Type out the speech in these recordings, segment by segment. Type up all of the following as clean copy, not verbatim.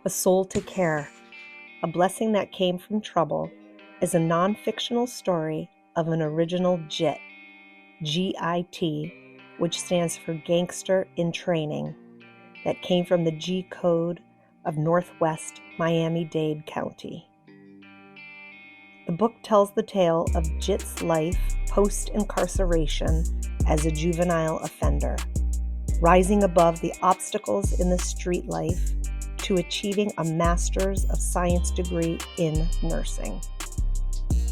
A Soul to Care, A Blessing That Came from Trouble, is a non-fictional story of an original JIT, G-I-T, which stands for Gangster in Training, that came from the G Code of Northwest Miami-Dade County. The book tells the tale of JIT's life post-incarceration as a juvenile offender, rising above the obstacles in the street life to achieving a Master's of Science degree in nursing.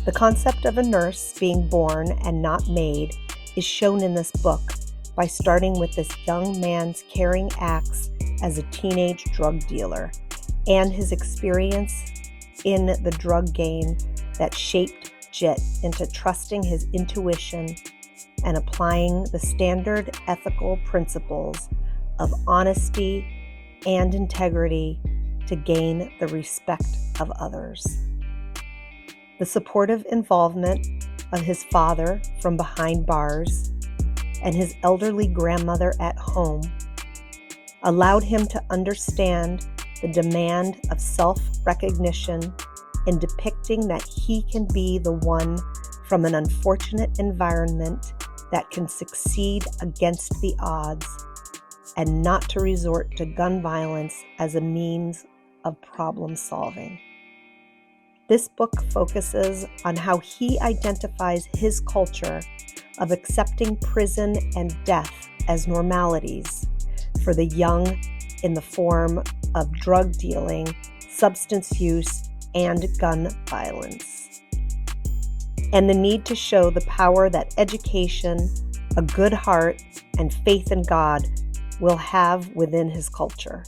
The concept of a nurse being born and not made is shown in this book by starting with this young man's carrying axe as a teenage drug dealer and his experience in the drug game that shaped JIT into trusting his intuition and applying the standard ethical principles of honesty and integrity to gain the respect of others. The supportive involvement of his father from behind bars and his elderly grandmother at home allowed him to understand the demand of self-recognition in depicting that he can be the one from an unfortunate environment that can succeed against the odds and not to resort to gun violence as a means of problem solving. This book focuses on how he identifies his culture of accepting prison and death as normalities for the young in the form of drug dealing, substance use, and gun violence, and the need to show the power that education, a good heart, and faith in God will have within his culture.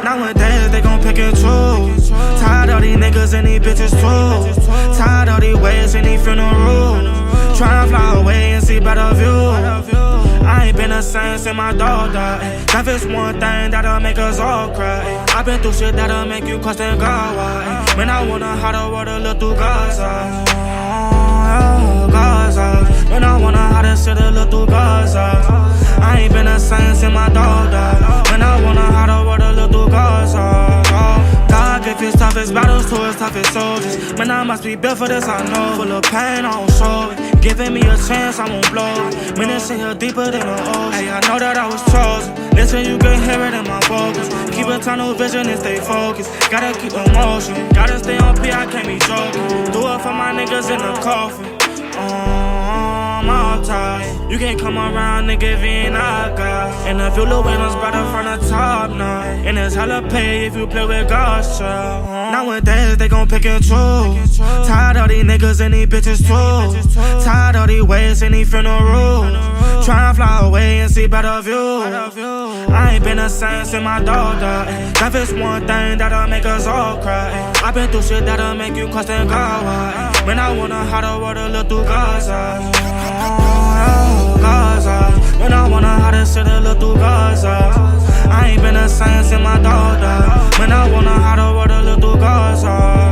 Nowadays they gon' pick and choose. Tired of these niggas and these bitches too. Tired of these ways and these funerals. Try and fly away and see better view. I ain't been the same since my dog died. That is one thing that'll make us all cry. I've been through shit that'll make you question God why. Man, I wonder how the world will look through God's eyes. God's eyes. Man, I wonder how this shit'll look through God's eyes. I ain't been the same since my dog died. Man, I wonder how the world will look through God's eyes. God gave his toughest battles to his toughest soldiers. Man, I must be built for this, I know. Full of pain, I don't show it. Giving me a chance, I won't blow it. Man, this shit here deeper than the ocean. Hey, I know that I was chosen. Listen, you can hear it in my vocals. Keep a tunnel vision and stay focused. Gotta keep emotion. Gotta stay on P, I can't be joking. Do it for my niggas in the coffin. I'm all tired. You can't come around, nigga, if you ain't our guy. And if you look at us better from the top now. And it's hella pay if you play with God's child. Nowadays they gon' pick and choose. Tired of these niggas and these bitches too. Tired of these ways and these funerals. Try and fly away and see better view. I ain't been the same since my dog died. That is one thing that'll make us all cry. I've been through shit that'll make you question God why. Man, I wonder how the world will look through God's eyes. God's eyes. Man, I wonder how this shit'll look through God's eyes. I ain't been the same since my dog died. Man, I wonder how the world will look through God's eyes.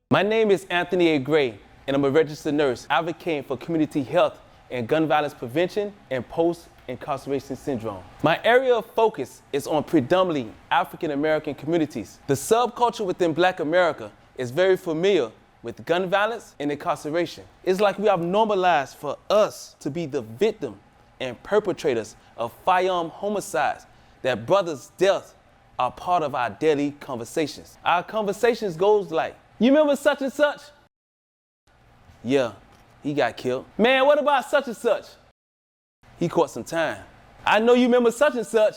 My name is Anthony A. Gray, and I'm a registered nurse advocating for community health and gun violence prevention and post-incarceration syndrome. My area of focus is on predominantly African American communities. The subculture within Black America is very familiar with gun violence and incarceration. It's like we have normalized for us to be the victim and perpetrators of firearm homicides, that brothers' deaths are part of our daily conversations. Our conversations goes like, you remember such and such? Yeah, he got killed. Man, what about such and such? He caught some time. I know you remember such and such.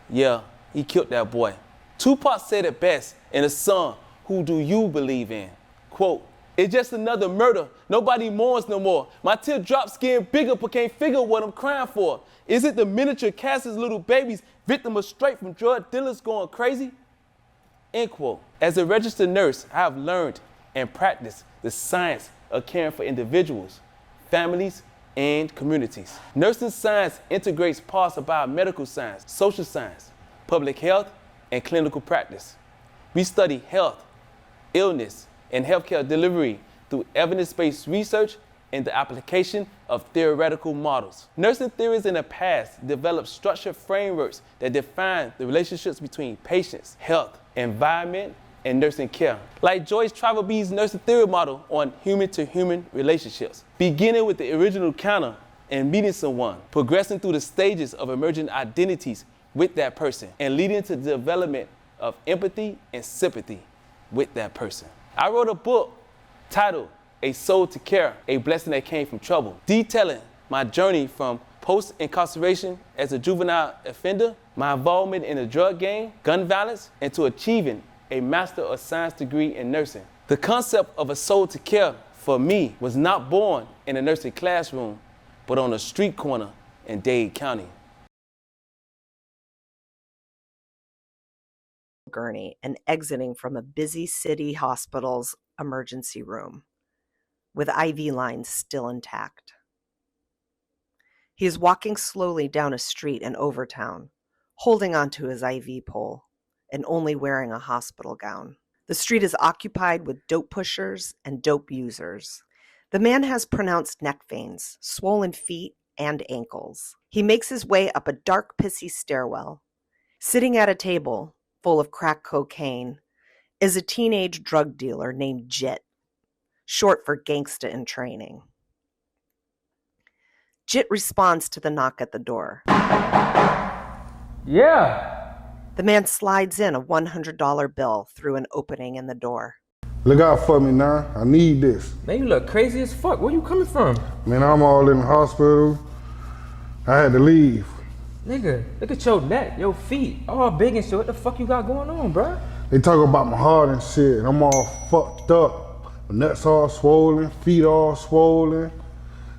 Yeah, he killed that boy. Tupac said it best in a song, Who Do You Believe In? Quote, it's just another murder. Nobody mourns no more. My teardrops getting bigger but can't figure what I'm crying for. Is it the miniature Cass's little babies, victim of straight from drug dealers going crazy? End quote. As a registered nurse, I have learned and practiced the science of caring for individuals, families, and communities. Nursing science integrates parts of biomedical science, social science, public health, and clinical practice. We study health, illness, and healthcare delivery through evidence-based research and the application of theoretical models. Nursing theories in the past developed structured frameworks that define the relationships between patients, health, environment, and nursing care. Like Joyce Travelby's nursing theory model on human-to-human relationships, beginning with the original encounter and meeting someone, progressing through the stages of emerging identities with that person, and leading to the development of empathy and sympathy with that person. I wrote a book titled A Soul to Care, A Blessing That Came from Trouble, detailing my journey from post-incarceration as a juvenile offender, my involvement in the drug game, gun violence, and to achieving a Master of Science degree in nursing. The concept of a soul to care for me was not born in a nursing classroom, but on a street corner in Dade County. Gurney and exiting from a busy city hospital's emergency room, with IV lines still intact. He is walking slowly down a street in Overtown, holding onto his IV pole and only wearing a hospital gown. The street is occupied with dope pushers and dope users. The man has pronounced neck veins, swollen feet, and ankles. He makes his way up a dark, pissy stairwell. Sitting at a table full of crack cocaine is a teenage drug dealer named Jit, short for Gangsta in Training. Jit responds to the knock at the door. Yeah. The man slides in a $100 bill through an opening in the door. Look out for me now. I need this. Man, you look crazy as fuck. Where you coming from? Man, I'm all in the hospital. I had to leave. Nigga, look at your neck, your feet, all big and shit. What the fuck you got going on, bro? They talk about my heart and shit, and I'm all fucked up. My nuts all swollen, feet all swollen.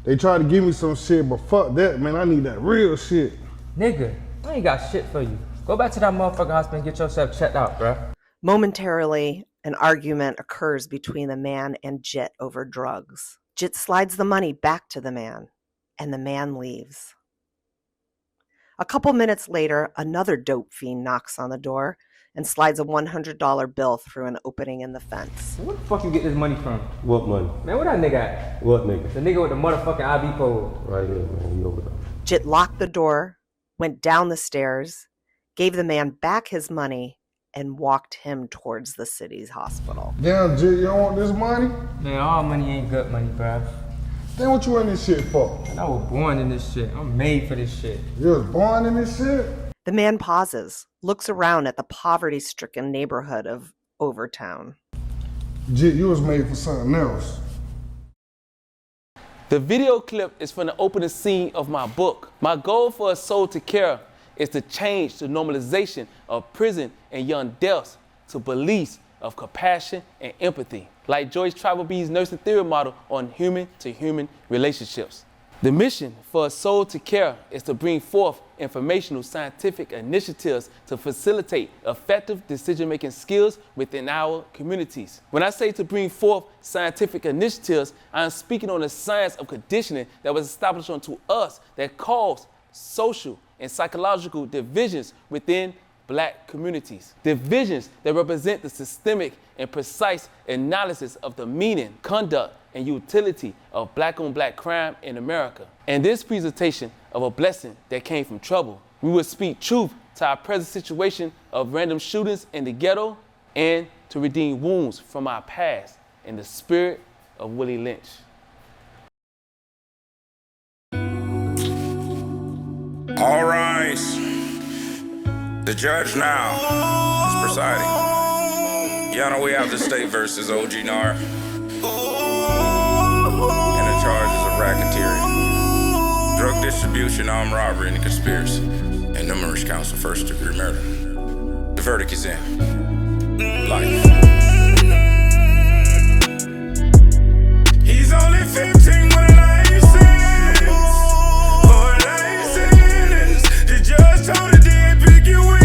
They try to give me some shit, but fuck that, man. I need that real shit. Nigga, I ain't got shit for you. Go back to that motherfucking hospital and get yourself checked out, bro. Momentarily, an argument occurs between the man and Jit over drugs. Jit slides the money back to the man, and the man leaves. A couple minutes later, another dope fiend knocks on the door and slides a $100 bill through an opening in the fence. Where the fuck you get this money from? What money? Man, where that nigga at? What nigga? The nigga with the motherfucking IV pole. Right here, man. You over there. Jit locked the door, went down the stairs, gave the man back his money, and walked him towards the city's hospital. Damn, Jit, you don't want this money? Man, all money ain't good money, bro. Then what you in this shit for? Man, I was born in this shit. I'm made for this shit. You was born in this shit? The man pauses, looks around at the poverty-stricken neighborhood of Overtown. Jit, you was made for something else. The video clip is from the opening scene of my book. My goal for A Soul to Care is to change the normalization of prison and young deaths to beliefs of compassion and empathy, like Joyce Travelby's nursing theory model on human-to-human relationships. The mission for A Soul to Care is to bring forth informational scientific initiatives to facilitate effective decision-making skills within our communities. When I say to bring forth scientific initiatives, I am speaking on the science of conditioning that was established unto us that caused social and psychological divisions within Black communities. Divisions that represent the systemic and precise analysis of the meaning, conduct, and utility of Black-on-Black crime in America. In this presentation of A Blessing That Came from Trouble, we will speak truth to our present situation of random shootings in the ghetto and to redeem wounds from our past in the spirit of Willie Lynch. All rise. The judge now is presiding. Y'all know we have the state versus OG Nard. And the charges of racketeering, drug distribution, armed robbery, and conspiracy, and numerous counts of first-degree murder. The verdict is in. Life. He's only 15 with a license. For a license. The judge told the DA pick you in.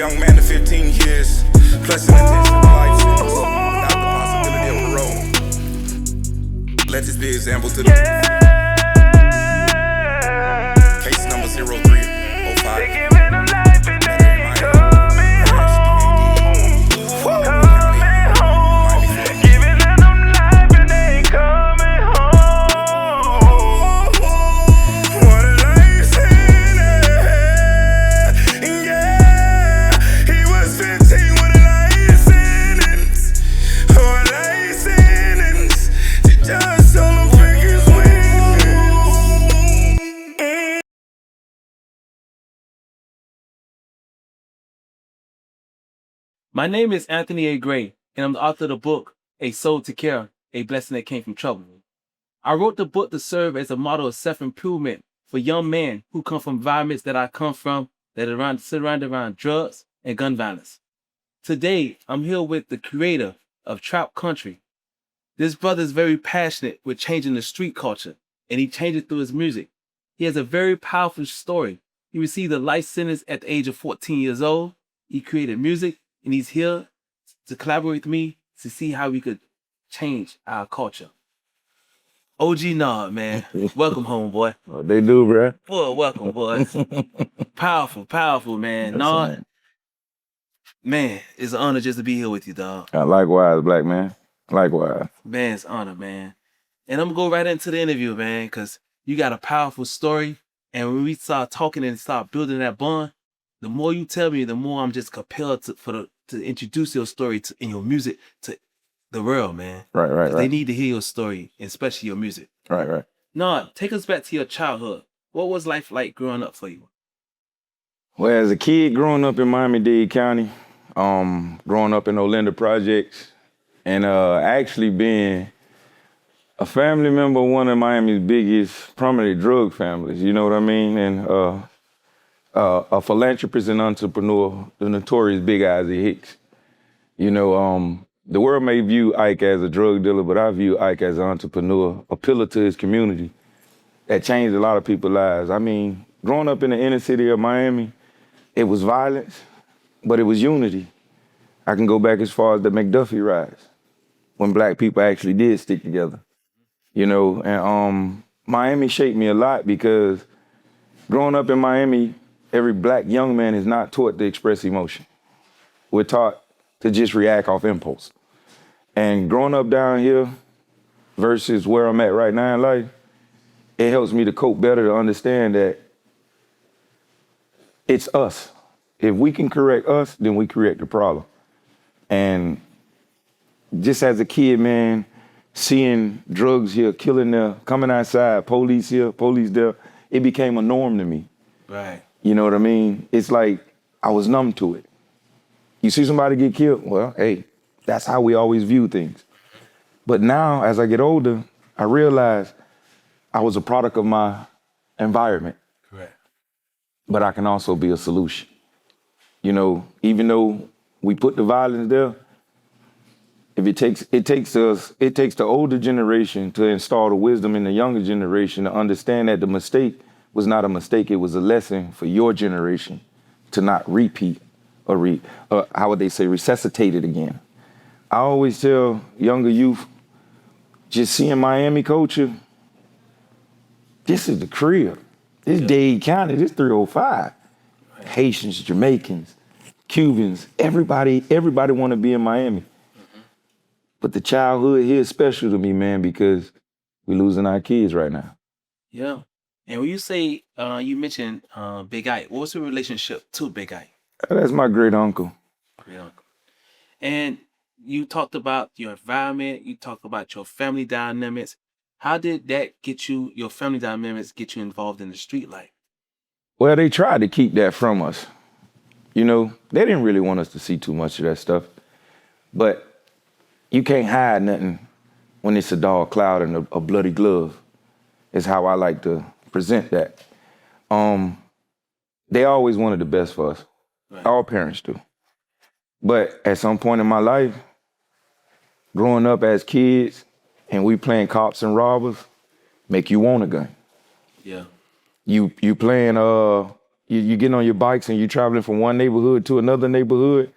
young man to 15 years, plus an intentional life sentence without the possibility of parole. Let this be an example to the case number 0305. My name is Anthony A. Gray, and I'm the author of the book, A Soul to Care, A Blessing That Came from Trouble. I wrote the book to serve as a model of self-improvement for young men who come from environments that I come from that are surrounded around drugs and gun violence. Today, I'm here with the creator of Trap Country. This brother is very passionate with changing the street culture, and he changed it through his music. He has a very powerful story. He received a life sentence at the age of 14 years old. He created music, and he's here to collaborate with me to see how we could change our culture. OG Nard, man. Welcome home, boy. Oh, they do, bruh. Boy, welcome, boy. Powerful, man. Nard, man, it's an honor just to be here with you, dog. Likewise, black man. Likewise. Man, it's an honor, man. And I'm going to go right into the interview, man, because you got a powerful story. And when we start talking and start building that bond, the more you tell me, the more I'm just compelled to introduce your story in your music to the world, man. Right. They need to hear your story, especially your music. Right. Nard, take us back to your childhood. What was life like growing up for you? Well, as a kid growing up in Miami-Dade County, growing up in Olinda Projects, and actually being a family member of one of Miami's biggest prominent drug families, you know what I mean? And a philanthropist and entrepreneur, the notorious Big Isaac Hicks. You know, the world may view Ike as a drug dealer, but I view Ike as an entrepreneur, a pillar to his community that changed a lot of people's lives. I mean, growing up in the inner city of Miami, it was violence, but it was unity. I can go back as far as the McDuffie riots, when black people actually did stick together. You know, and Miami shaped me a lot because growing up in Miami, every black young man is not taught to express emotion. We're taught to just react off impulse. And growing up down here versus where I'm at right now in life, it helps me to cope better, to understand that it's us. If we can correct us, then we correct the problem. And just as a kid, man, seeing drugs here, killing there, coming outside, police here, police there, it became a norm to me. Right. You know what I mean? It's like I was numb to it. You see somebody get killed, well, hey, that's how we always view things. But now, as I get older, I realize I was a product of my environment. Correct. But I can also be a solution. You know, even though we put the violence there, if it takes the older generation to install the wisdom in the younger generation to understand that the mistake was not a mistake, it was a lesson for your generation to not repeat or how would they say, resuscitate it again. I always tell younger youth, just seeing Miami culture, this is the crib. This Dade County, this 305. Right. Haitians, Jamaicans, Cubans, everybody want to be in Miami. Mm-hmm. But the childhood here is special to me, man, because we're losing our kids right now. Yeah. And when you say, you mentioned Big Ike, what was your relationship to Big Ike? That's my great uncle. Great uncle. And you talked about your environment, you talked about your family dynamics. How did that get you, your family dynamics, get you involved in the street life? Well, they tried to keep that from us. You know, they didn't really want us to see too much of that stuff. But you can't hide nothing when it's a dark cloud and a bloody glove, is how I like to present that. They always wanted the best for us. Right. All parents do. But at some point in my life, growing up as kids and we playing cops and robbers, make you want a gun. Yeah. You playing you getting on your bikes and you're traveling from one neighborhood to another neighborhood.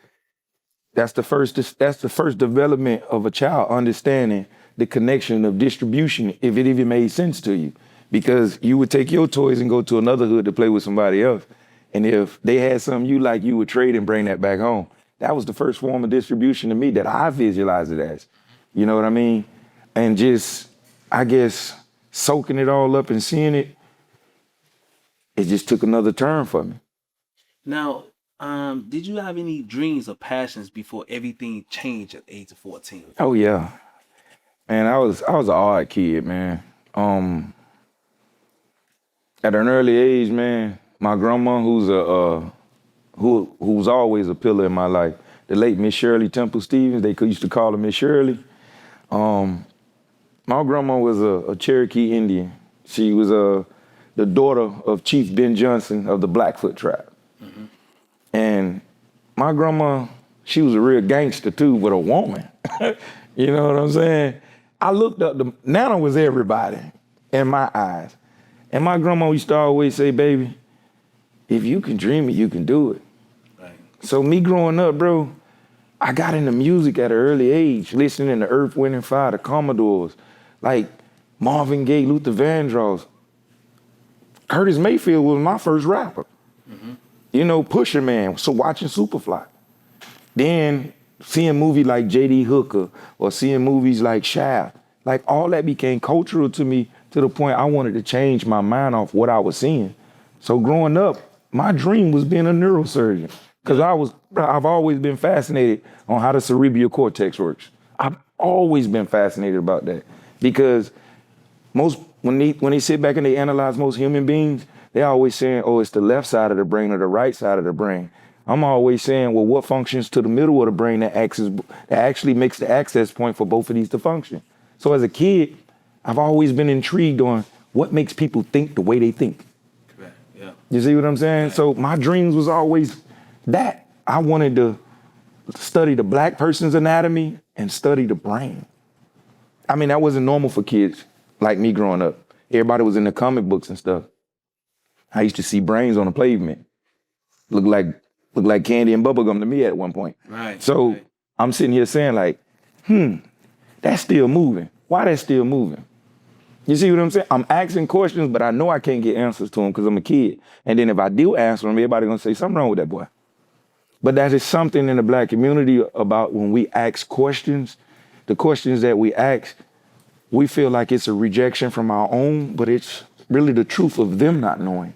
That's the first development of a child understanding the connection of distribution, if it even made sense to you. Because you would take your toys and go to another hood to play with somebody else. And if they had something you like, you would trade and bring that back home. That was the first form of distribution to me that I visualized it as. You know what I mean? And just, I guess, soaking it all up and seeing it, it just took another turn for me. Now, did you have any dreams or passions before everything changed at the age of 14? Oh yeah, man. I was an odd kid, man. At an early age, man, my grandma, who's always a pillar in my life, the late Miss Shirley Temple Stevens, they used to call her Miss Shirley. My grandma was a Cherokee Indian. She was the daughter of Chief Ben Johnson of the Blackfoot tribe. Mm-hmm. And my grandma, she was a real gangster too, but a woman. You know what I'm saying? I looked up, Nana was everybody in my eyes. And my grandma used to always say, baby, if you can dream it, you can do it. Right. So me growing up, bro, I got into music at an early age, listening to Earth, Wind and Fire, the Commodores, like Marvin Gaye, Luther Vandross. Curtis Mayfield was my first rapper. Mm-hmm. You know, Pusher Man, so watching Superfly. Then seeing movies like J.D. Hooker or seeing movies like Shaft, like all that became cultural to me to the point I wanted to change my mind off what I was seeing. So growing up, my dream was being a neurosurgeon because I've always been fascinated on how the cerebral cortex works. I've always been fascinated about that because when they sit back and they analyze most human beings, they're always saying, oh, it's the left side of the brain or the right side of the brain. I'm always saying, well, what functions to the middle of the brain that actually makes the access point for both of these to function? So as a kid, I've always been intrigued on what makes people think the way they think. Correct. Yeah. You see what I'm saying? Right. So my dreams was always that. I wanted to study the black person's anatomy and study the brain. I mean, that wasn't normal for kids like me growing up. Everybody was in the comic books and stuff. I used to see brains on the pavement. Look like candy and bubblegum to me at one point. Right. So right. I'm sitting here saying like, that's still moving. Why that's still moving? You see what I'm saying? I'm asking questions, but I know I can't get answers to them because I'm a kid. And then if I do answer them, everybody's gonna say something wrong with that boy. But that is something in the black community about when we ask questions, the questions that we ask, we feel like it's a rejection from our own, but it's really the truth of them not knowing.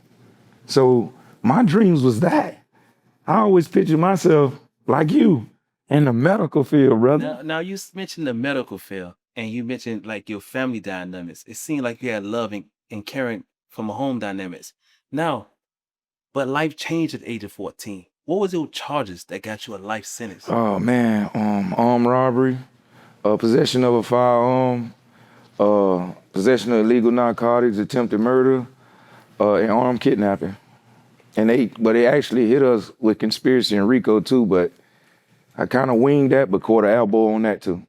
So my dreams was that. I always picture myself like you in the medical field, brother. Now you mentioned the medical field and you mentioned like your family dynamics. It seemed like you had love and caring from a home dynamics. Now, but life changed at the age of 14. What was your charges that got you a life sentence? Oh man, armed robbery, possession of a firearm, possession of illegal narcotics, attempted murder, and armed kidnapping. And they actually hit us with conspiracy and RICO too, but I kind of winged that, but caught an elbow on that too.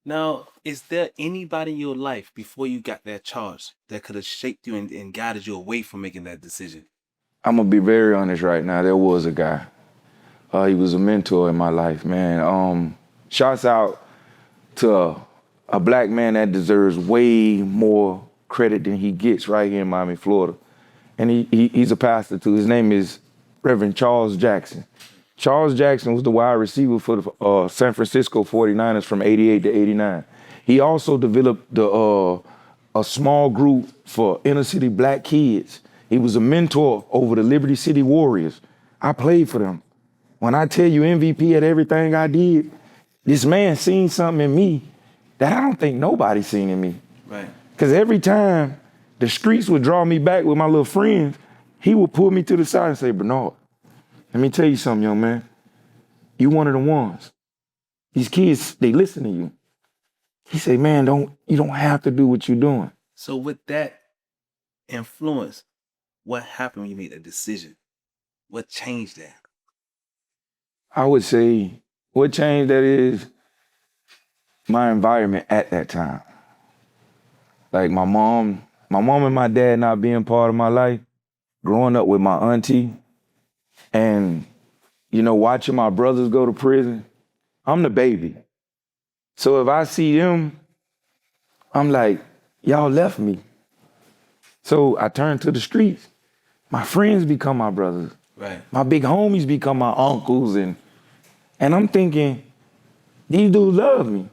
Now, is there anybody in your life before you got that charge that could have shaped you and guided you away from making that decision? I'm gonna be very honest right now. There was a guy. He was a mentor in my life, man. Shouts out to a black man that deserves way more credit than he gets right here in Miami, Florida. And he's a pastor too. His name is Reverend Charles Jackson. Charles Jackson was the wide receiver for the San Francisco 49ers from 88 to 89. He also developed a small group for inner city black kids. He was a mentor over the Liberty City Warriors. I played for them. When I tell you MVP at everything I did, this man seen something in me that I don't think nobody seen in me. Right. Because every time the streets would draw me back with my little friends, he would pull me to the side and say, Bernard, let me tell you something, young man. You one of the ones. These kids, they listen to you. He said, man, you don't have to do what you're doing. So with that influence, what happened when you made that decision? What changed that? I would say what changed that is my environment at that time. Like my mom and my dad not being part of my life growing up with my auntie and, you know, watching my brothers go to prison. I'm the baby. So if I see them, I'm like, y'all left me. So I turn to the streets. My friends become my brothers. Right. My big homies become my uncles. And I'm thinking, these dudes love me.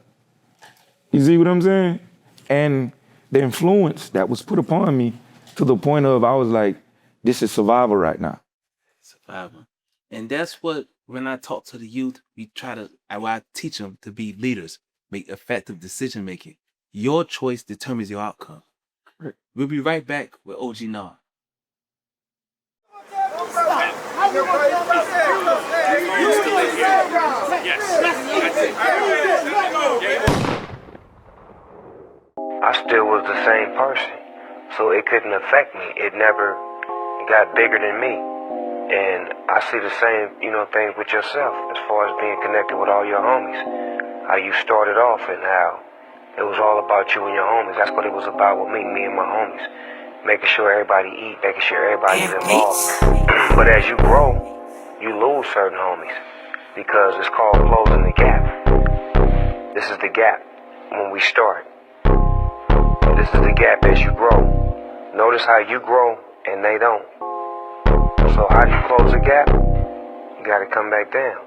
You see what I'm saying? And the influence that was put upon me to the point of I was like, this is survival right now. Survival. And that's what, when I talk to the youth, I teach them to be leaders, make effective decision making. Your choice determines your outcome. Right. We'll be right back with OG Nard. I still was the same person, so it couldn't affect me. It never got bigger than me. And I see the same, things with yourself as far as being connected with all your homies. How you started off and how it was all about you and your homies. That's what it was about with me and my homies. Making sure everybody eat, making sure everybody's involved. But as you grow, you lose certain homies because it's called closing the gap. This is the gap when we start. This is the gap as you grow. Notice how you grow and they don't. So how do you close the gap? You gotta come back down.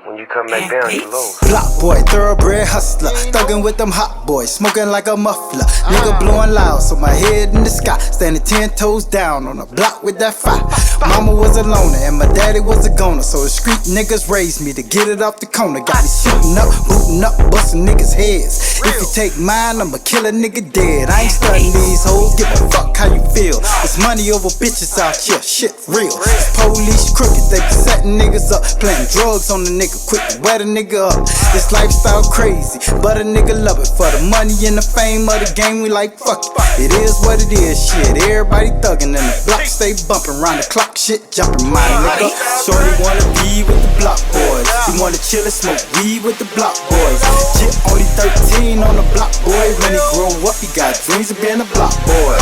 When you come back down, you lose. Block boy, thoroughbred hustler, thuggin' with them hot boys, smoking like a muffler. Nigga blowing loud, so my head in the sky, standing 10 toes down on the block with that fire. Mama was a loner and my daddy was a goner, so the street niggas raised me to get it off the corner. Got me shooting up, booting up, busting niggas' heads. If you take mine, I'ma kill a nigga dead. I ain't studying these hoes, give a fuck how you feel. It's money over bitches out here, shit real. Police crooked, they be setting niggas up, playing drugs on the nigga. Quick to wet a nigga up. This lifestyle crazy, but a nigga love it. For the money and the fame of the game, we like fuck it. It is what it is, shit. Everybody thuggin' and the block stay bumpin'. Round the clock, shit jumpin', my nigga. Shorty wanna be with the block boys. He wanna chill and smoke weed with the block boys. Jit only 13 on the block boy. When he grow up, he got dreams of being a block boy.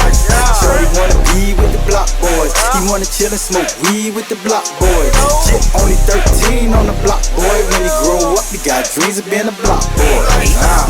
Shorty wanna be with the block boys. He wanna chill and smoke weed with the block boys. Jit only 13 on the block boy. When he grow up, he got dreams of being a block boy.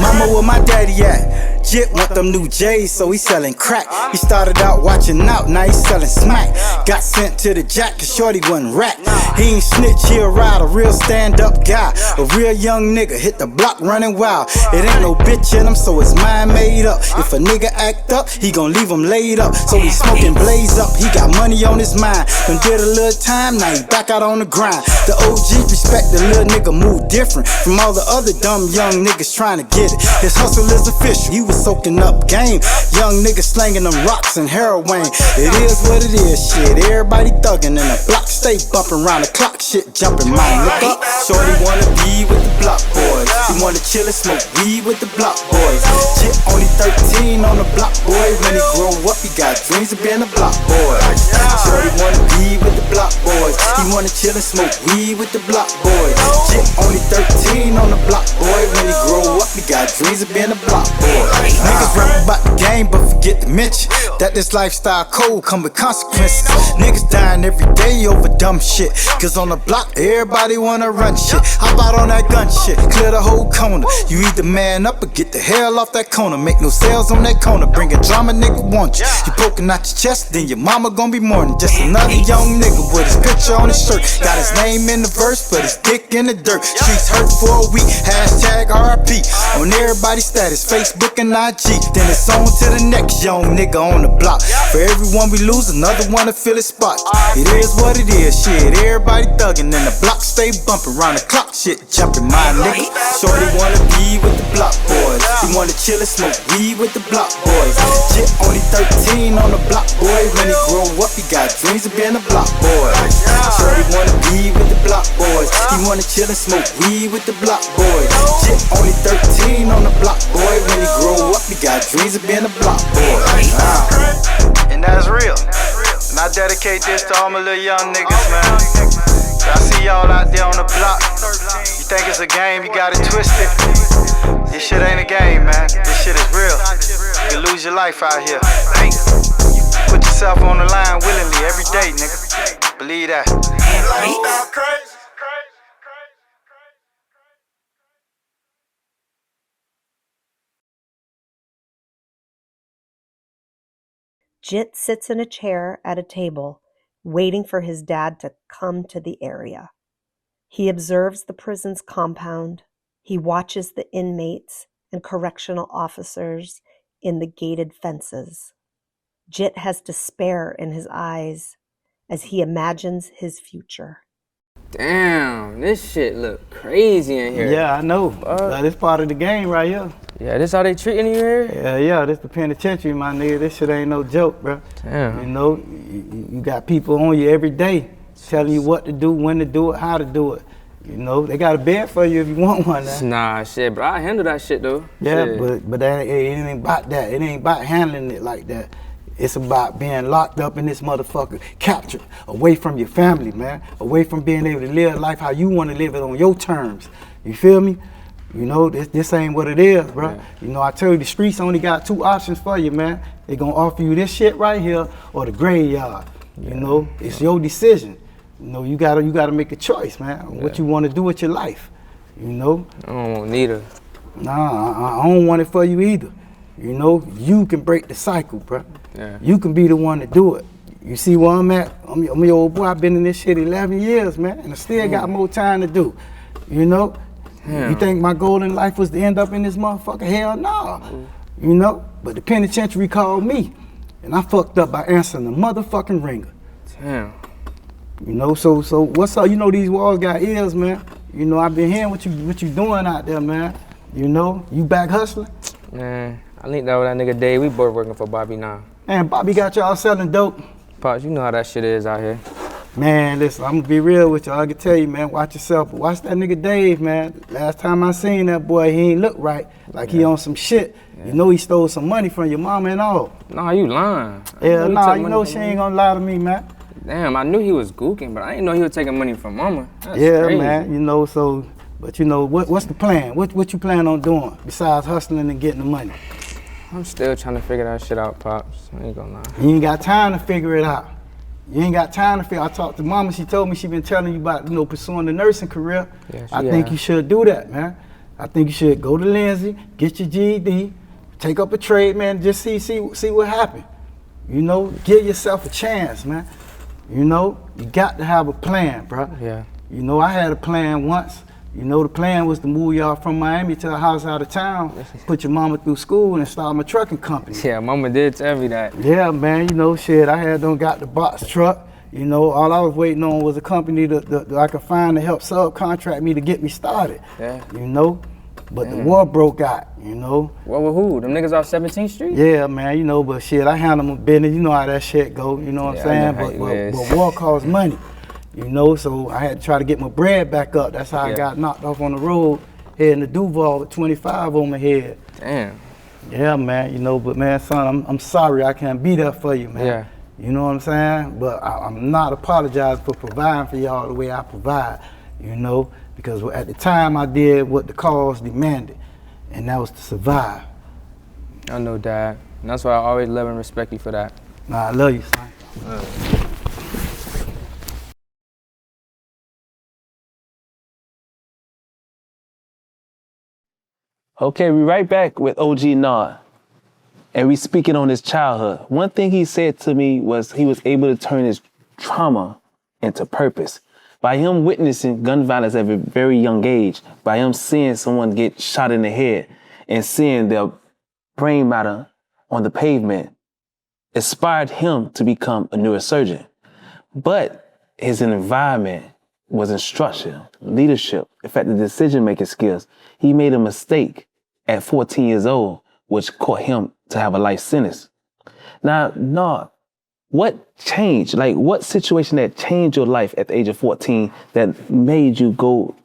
Mama, where my daddy at? Jit want them new J's, so he selling crack. He started out watching out, now he selling smack. Got sent to the jack, cause shorty wasn't rap. He ain't snitch, he a ride, a real stand-up guy. A real young nigga, hit the block running wild. It ain't no bitch in him, so his mind made up. If a nigga act up, he gon' leave him laid up. So he smoking blaze up, he got money on his mind. Done did a little time, now he back out on the grind. The OG respect the little nigga move different from all the other dumb young niggas trying to get it. His hustle is official, he was soaking up game. Young niggas slanging them rocks and heroin. It is what it is, shit. Everybody thuggin' and the block stay bumpin' round the clock, shit jumpin', my nigga. Shorty wanna be with the block boys. He wanna chill and smoke weed with the block boys. Jit only 13 on the block boy. When he grow up, he got dreams of being a block boy. Shorty wanna be with the block boys. He wanna chill and smoke weed with the block boys. Jit only 13 on the block boy. When he grow up, he got dreams of being a block boy. Niggas rap about the game, but forget to mention that this lifestyle code come with consequences. Niggas dying every day over dumb shit. Cause on the block, everybody wanna run shit. Hop out on that gun shit, clear the whole corner. You either man up or get the hell off that corner. Make no sales on that corner, bringing drama, nigga want you. You poking out your chest, then your mama gon' be mourning. Just another young nigga with his picture on his shirt. Got his name in the verse, but his dick in the dirt. Streets hurt for a week, hashtag RIP. On everybody's status, Facebook and IG. Then it's on to the next young nigga on the block. For everyone we lose, another one to fill his spot. It is what it is, shit. Everybody thuggin' and the block stay bumpin' round the clock, shit jumpin', my nigga. Shorty wanna be with the block boys. He wanna chill and smoke weed with the block boys. Jit only 13 on the block boy. When he grow up, he got dreams of being a block boy. Shorty wanna be with the block boys. He wanna chill and smoke weed with the block boys. Jit only 13 on the block boy. When he grow up, he got dreams of being a block boy. And that's real. And I dedicate this to all my little young niggas, man. I see y'all out there on the block. You think it's a game, you got it twisted. This shit ain't a game, man. This shit is real. You lose your life out here. Put yourself yourself on the line willingly every day, nigga. Believe that. Lifestyle crazy. Jit sits in a chair at a table, waiting for his dad to come to the area. He observes the prison's compound. He watches the inmates and correctional officers in the gated fences. Jit has despair in his eyes as he imagines his future. Damn, this shit look crazy in here. Yeah, I know. But it's part of the game right here. Yeah, this how they treating you here? Yeah, this the penitentiary, my nigga. This shit ain't no joke, bro. Damn. You know, you got people on you every day telling you what to do, when to do it, how to do it. You know, they got a bed for you if you want one now. Nah, shit, bro. I handle that shit, though. Yeah, shit. but that, it ain't about that. It ain't about handling it like that. It's about being locked up in this motherfucker, captured, away from your family, man. Away from being able to live life how you want to live it on your terms. You feel me? You know, this ain't what it is, bro. Yeah. You know, I tell you, the streets only got two options for you, man. They gonna offer you this shit right here or the graveyard. You know, it's your decision. You know, you gotta make a choice, man. What you want to do with your life. You know. I don't want neither. Nah, I don't want it for you either. You know, you can break the cycle, bro. Yeah. You can be the one to do it. You see where I'm at? I'm your old boy. I've been in this shit 11 years, man, and I still got more time to do. You know. You think my goal in life was to end up in this motherfucker? Hell no. You know? But the penitentiary called me, and I fucked up by answering the motherfucking ringer. Damn. You know, so what's up? You know these walls got ears, man. You know, I've been hearing what you doing out there, man. You know, you back hustling? Man, I linked that with that nigga Dave. We both working for Bobby now. Man, Bobby got y'all selling dope. Pops, you know how that shit is out here. Man, listen, I'm gonna be real with y'all. I can tell you, man, watch yourself. But watch that nigga Dave, man. Last time I seen that boy, he ain't look right. Like he on some shit. You know he stole some money from your mama and all. Nah, you lying. Yeah, nah, you know she ain't gonna lie to me, man. Damn, I knew he was gooking, but I didn't know he was taking money from mama. That's yeah, crazy. Man, you know, so, but you know, what's the plan? What you plan on doing besides hustling and getting the money? I'm still trying to figure that shit out, Pops. I ain't gonna lie. You ain't got time to figure it out. You ain't got time to figure. I talked to mama, she told me she been telling you about, you know, pursuing the nursing career. Yeah, I think you should do that, man. I think you should go to Lindsay, get your GED, take up a trade, man, just see what happens. You know, give yourself a chance, man. You know, you got to have a plan, bro. Yeah. You know, I had a plan once. You know, the plan was to move y'all from Miami to a house out of town, put your mama through school and start my trucking company. Yeah, mama did tell me that. Yeah, man, you know, shit, I had done got the box truck. You know, all I was waiting on was a company that I could find to help subcontract me to get me started. Yeah. You know, but the war broke out, you know. What with who? Them niggas off 17th Street? Yeah, man, you know, but shit, I handle my business. You know how that shit go, you know what I'm saying? But war costs money. You know, so I had to try to get my bread back up. That's how I got knocked off on the road, heading to Duval with 25 on my head. Damn. Yeah, man, you know, but man, son, I'm sorry I can't be there for you, man. Yeah. You know what I'm saying? But I'm not apologizing for providing for y'all the way I provide, you know, because at the time I did what the cause demanded, and that was to survive. I know, Dad. And that's why I always love and respect you for that. Nah, I love you, son. Okay, we right back with OG Nard, and we speaking on his childhood. One thing he said to me was he was able to turn his trauma into purpose. By him witnessing gun violence at a very young age, by him seeing someone get shot in the head and seeing their brain matter on the pavement, inspired him to become a neurosurgeon. But his environment was instruction, leadership, in fact, the decision-making skills. He made a mistake at 14 years old, which caused him to have a life sentence. Now, what changed? Like, what situation that changed your life at the age of 14 that made you go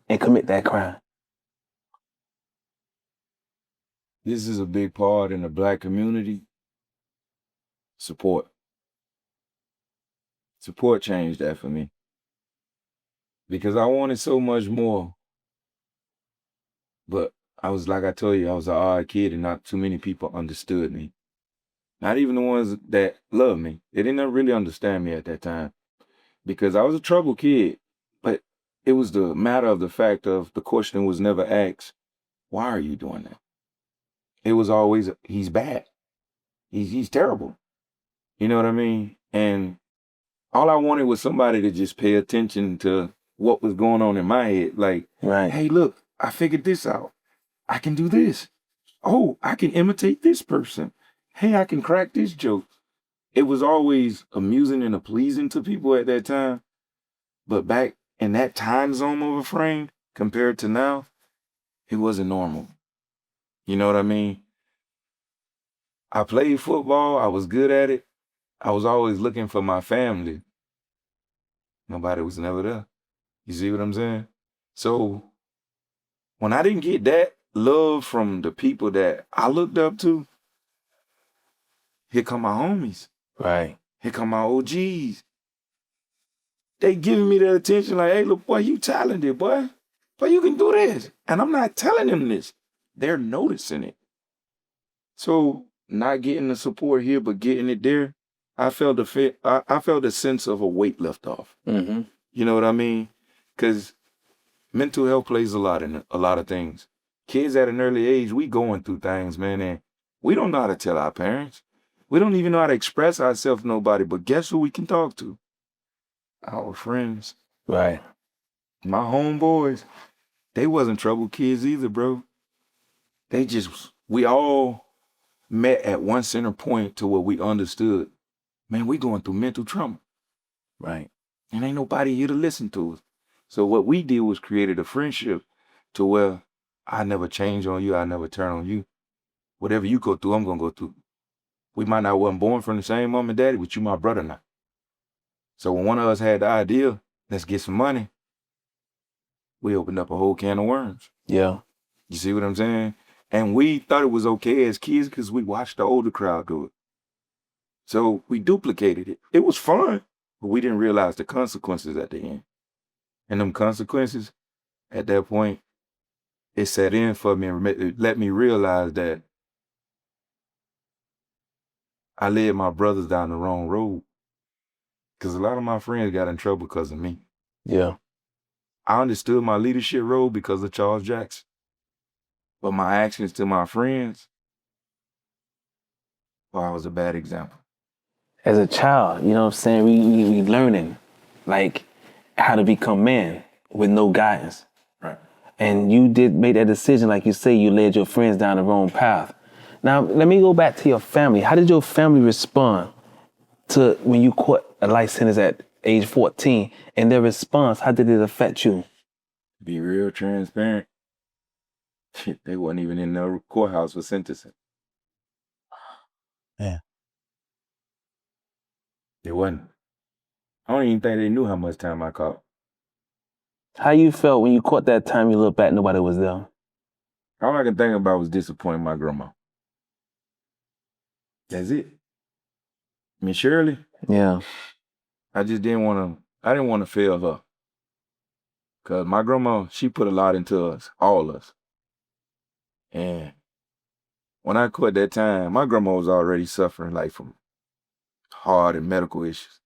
and commit that crime? This is a big part in the Black community. Support. Support changed that for me. Because I wanted so much more. But I was, like I told you, I was an odd kid and not too many people understood me. Not even the ones that love me. They didn't really understand me at that time because I was a troubled kid. But it was the matter of the fact of the question was never asked, why are you doing that? It was always, he's bad. He's terrible. You know what I mean? And all I wanted was somebody to just pay attention to what was going on in my head. Like, hey, look, I figured this out. I can do this. Oh, I can imitate this person. Hey, I can crack this joke. It was always amusing and pleasing to people at that time. But back in that time zone of a frame, compared to now, it wasn't normal. You know what I mean? I played football. I was good at it. I was always looking for my family. Nobody was never there. You see what I'm saying? So when I didn't get that love from the people that I looked up to, here come my homies. Right. Here come my OGs. They giving me that attention like, hey, look, boy, you talented, boy. Boy, you can do this. And I'm not telling them this. They're noticing it. So not getting the support here, but getting it there, I felt a sense of a weight lift off. Mm-hmm. You know what I mean? Because mental health plays a lot in a lot of things. Kids at an early age, we going through things, man, and we don't know how to tell our parents. We don't even know how to express ourselves to nobody, but guess who we can talk to? Our friends. Right. My homeboys, they wasn't troubled kids either, bro. We all met at one center point to where we understood, man, we going through mental trauma. Right. And ain't nobody here to listen to us. So what we did was created a friendship to where I never change on you, I never turn on you. Whatever you go through, I'm gonna go through. We might not wasn't born from the same mom and daddy, but you my brother now. So when one of us had the idea, let's get some money, we opened up a whole can of worms. Yeah. You see what I'm saying? And we thought it was okay as kids because we watched the older crowd do it. So we duplicated it. It was fun, but we didn't realize the consequences at the end. And them consequences, at that point, it set in for me and let me realize that I led my brothers down the wrong road. Because a lot of my friends got in trouble because of me. Yeah. I understood my leadership role because of Charles Jackson. But my actions to my friends, well, I was a bad example. As a child, you know what I'm saying, we learning, like, how to become man with no guidance. Right. And you did make that decision, like you say, you led your friends down the wrong path. Now, let me go back to your family. How did your family respond to when you caught a life sentence at age 14? And their response, how did it affect you? Be real transparent. They wasn't even in the courthouse for sentencing. Yeah. They wasn't. I don't even think they knew how much time I caught. How you felt when you caught that time, you look back, nobody was there? All I can think about was disappointing my grandma. That's it. I mean, Shirley. Yeah. I didn't want to fail her. Because my grandma, she put a lot into us, all of us. And when I quit that time, my grandma was already suffering like from heart and medical issues.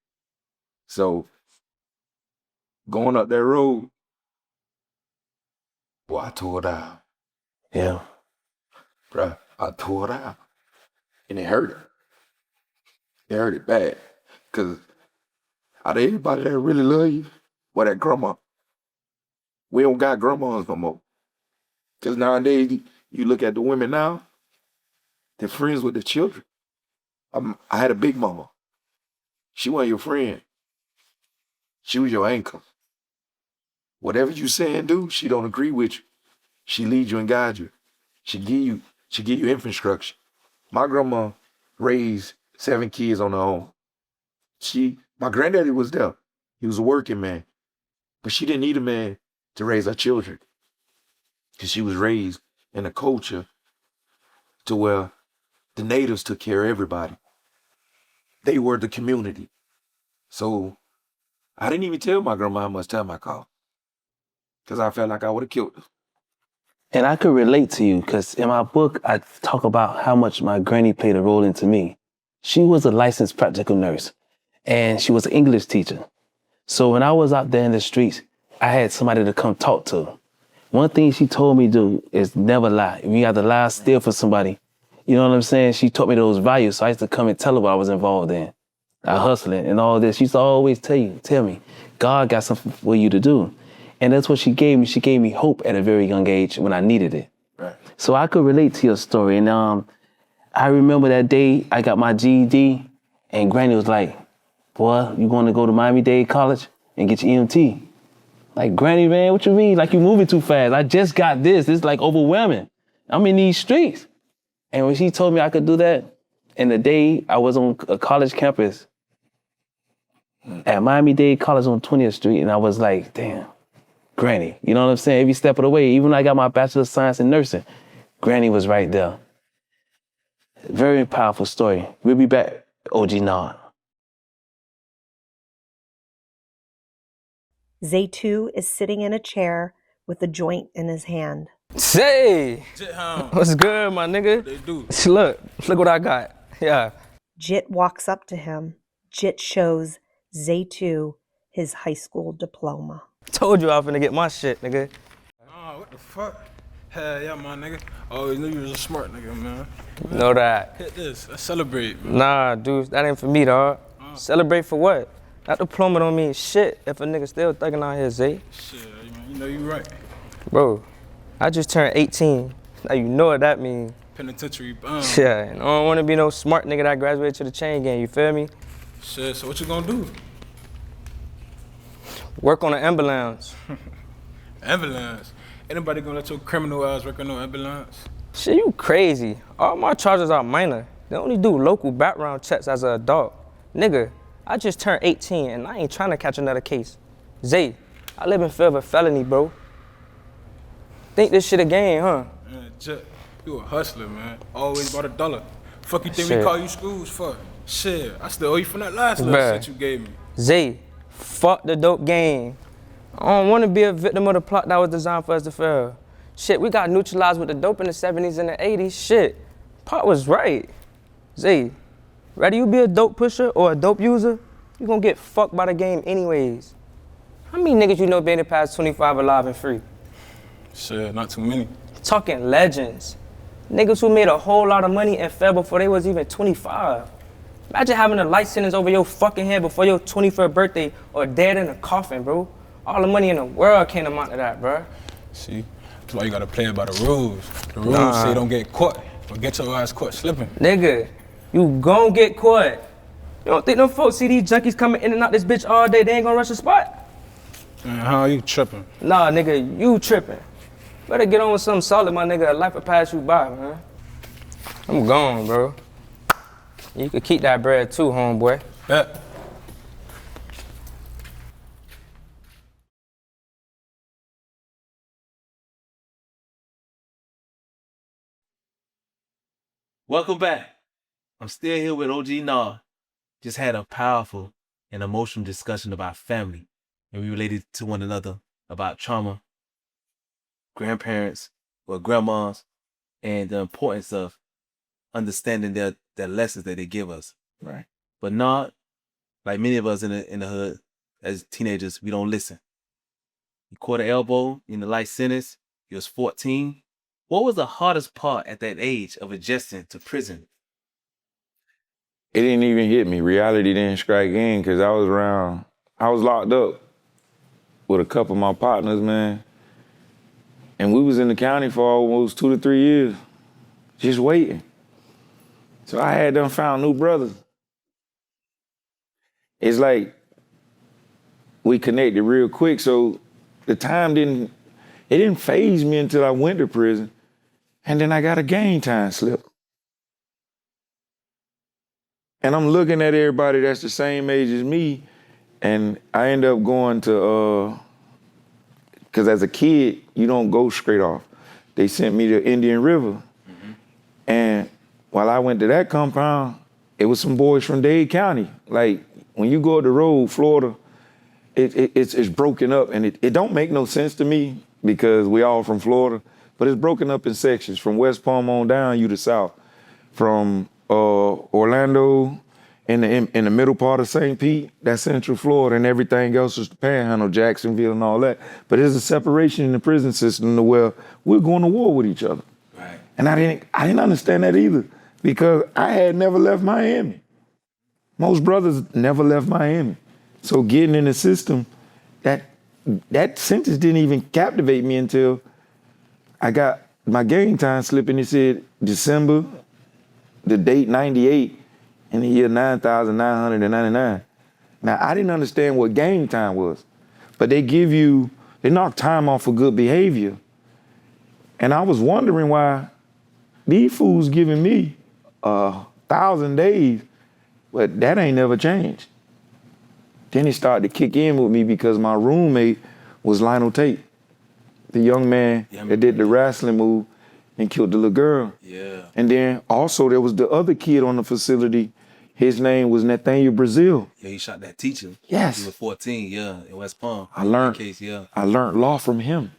So going up that road, boy, I tore it out. Yeah. Bruh, I tore it out. And it hurt her. It hurt it bad. Because out of everybody that really love you, well, that grandma. We don't got grandmas no more. Because nowadays, you look at the women now, they're friends with the children. I had a big mama. She wasn't your friend. She was your anchor. Whatever you say and do, she don't agree with you. She leads you and guides you. She give you infrastructure. My grandma raised 7 kids on her own. My granddaddy was there. He was a working man. But she didn't need a man to raise her children. Because she was raised in a culture to where the natives took care of everybody. They were the community. So I didn't even tell my grandma how much time I caught. Because I felt like I would have killed her. And I could relate to you because in my book, I talk about how much my granny played a role into me. She was a licensed practical nurse, and she was an English teacher. So when I was out there in the streets, I had somebody to come talk to. One thing she told me to do is never lie. If you have to lie still for somebody, you know what I'm saying? She taught me those values, so I used to come and tell her what I was involved in. Hustling and all this. She used to always tell me, God got something for you to do. And that's what she gave me. She gave me hope at a very young age when I needed it. Right. So I could relate to your story. And I remember that day I got my GED, and Granny was like, boy, you want to go to Miami-Dade College and get your EMT? Like, Granny, man, what you mean? Like, you moving too fast. I just got this. It's like overwhelming. I'm in these streets. And when she told me I could do that, and the day I was on a college campus at Miami-Dade College on 20th Street, and I was like, damn, Granny. You know what I'm saying? Every step of the way, even when I got my Bachelor of Science in Nursing, Granny was right there. Very powerful story. We'll be back, OG Nard. Zaytu is sitting in a chair with a joint in his hand. Say, what's good, my nigga? What they do? Look what I got. Yeah. Jit walks up to him. Jit shows Zaytu his high school diploma. Told you I was finna get my shit, nigga. Oh, what the fuck? Hell yeah, my nigga. I always knew you was a smart nigga, man. Know that. Hit this. Let's celebrate, man. Nah, dude, that ain't for me, dog. Celebrate for what? That diploma don't mean shit if a nigga still thugging out here, Zay. Shit, you know you right. Bro, I just turned 18. Now you know what that means. Penitentiary bound. Yeah, and I don't want to be no smart nigga that graduated to the chain gang, you feel me? Shit, so what you gonna do? Work on an ambulance. Ambulance? Anybody gonna let your criminal ass work on no ambulance? Shit, you crazy. All my charges are minor. They only do local background checks as an adult. Nigga, I just turned 18 and I ain't trying to catch another case. Zay, I live in fear of a felony, bro. Think this shit a game, huh? Man, Jet, you a hustler, man. Always about $1. Fuck you think Shit. we call you schools for? Shit, I still owe you from that last little shit you gave me. Zay, fuck the dope game. I don't want to be a victim of the plot that was designed for us to fail. Shit, we got neutralized with the dope in the 70s and the 80s. Shit, Pop was right. Zay, whether you be a dope pusher or a dope user, you gonna get fucked by the game anyways. How many niggas you know made it past 25 alive and free? Shit, not too many. Talking legends. Niggas who made a whole lot of money and fell before they was even 25. Imagine having a life sentence over your fucking head before your 21st birthday or dead in a coffin, bro. All the money in the world can't amount to that, bro. See, that's why you gotta play it by the rules. The rules say don't get caught, but get your ass caught slipping. Nigga, you gon' get caught. You don't think them folks see these junkies coming in and out this bitch all day, they ain't gonna rush the spot? Man, how are you tripping? Nah, nigga, you tripping. Better get on with something solid, my nigga. Life will pass you by, man. I'm gone, bro. You could keep that bread too, homeboy. Bet. Welcome back. I'm still here with OG Nard. Just had a powerful and emotional discussion about family, and we related to one another about trauma, grandparents or grandmas, and the importance of understanding their lessons that they give us. Right. But not like many of us in the hood as teenagers, we don't listen. You caught an elbow in the life sentence. You was 14. What was the hardest part at that age of adjusting to prison? It didn't even hit me. Reality didn't strike in because I was locked up with a couple of my partners, man. And we was in the county for almost 2 to 3 years, just waiting. So I had them found new brothers. It's like we connected real quick, so the time didn't faze me until I went to prison. And then I got a game time slip. And I'm looking at everybody that's the same age as me, and I end up going to, because as a kid, you don't go straight off. They sent me to Indian River. Mm-hmm. And while I went to that compound, it was some boys from Dade County. Like, when you go up the road, Florida, it's broken up, and it don't make no sense to me because we all from Florida, but it's broken up in sections. From West Palm on down, you to south. From Orlando, in the middle part of St. Pete, that's Central Florida, and everything else is the Panhandle, Jacksonville, and all that. But there's a separation in the prison system to where we're going to war with each other. Right. And I didn't understand that either, because I had never left Miami. Most brothers never left Miami. So getting in the system, that sentence didn't even captivate me until I got my game time slip, and it said December, the date 98, in the year 9,999. Now, I didn't understand what game time was, but they knock time off for good behavior. And I was wondering why these fools giving me 1,000 days, but that ain't never changed. Then it started to kick in with me because my roommate was Lionel Tate, the young man that did the wrestling move and killed the little girl. Yeah. And then also there was the other kid on the facility. His name was Nathaniel Brazil. Yeah, he shot that teacher. Yes. He was 14, yeah, in West Palm. I learned law from him.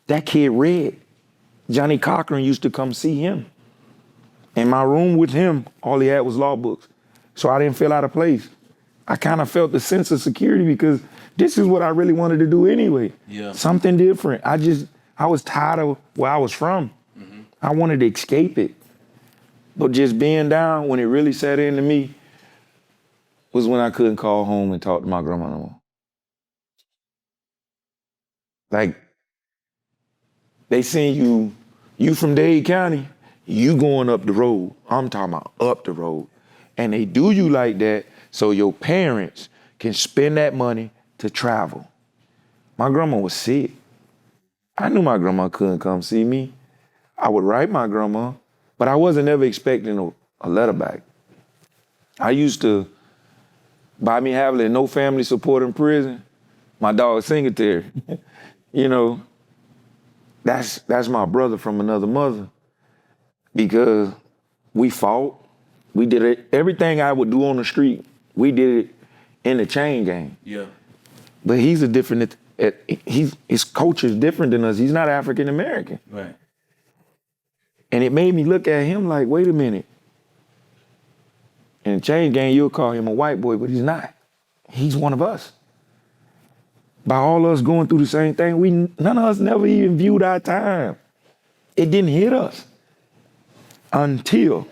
That kid read. Johnny Cochran used to come see him. In my room with him, all he had was law books. So I didn't feel out of place. I kind of felt the sense of security because this is what I really wanted to do anyway. Yeah. Something different. I was tired of where I was from. Mm-hmm. I wanted to escape it. But just being down, when it really set into me, was when I couldn't call home and talk to my grandma no more. Like, they seen you from Dade County, you going up the road. I'm talking about up the road. And they do you like that so your parents can spend that money to travel. My grandma was sick. I knew my grandma couldn't come see me. I would write my grandma, but I wasn't ever expecting a letter back. I used to buy me having no family support in prison. My dog Singletary. You know, that's my brother from another mother, because we fought. We did it. Everything I would do on the street, we did it in the chain gang. Yeah. But he's a different, his culture is different than us. He's not African American. Right. And it made me look at him like, wait a minute. In the chain gang, you'll call him a white boy, but he's not. He's one of us. By all us going through the same thing, none of us never even viewed our time. It didn't hit us until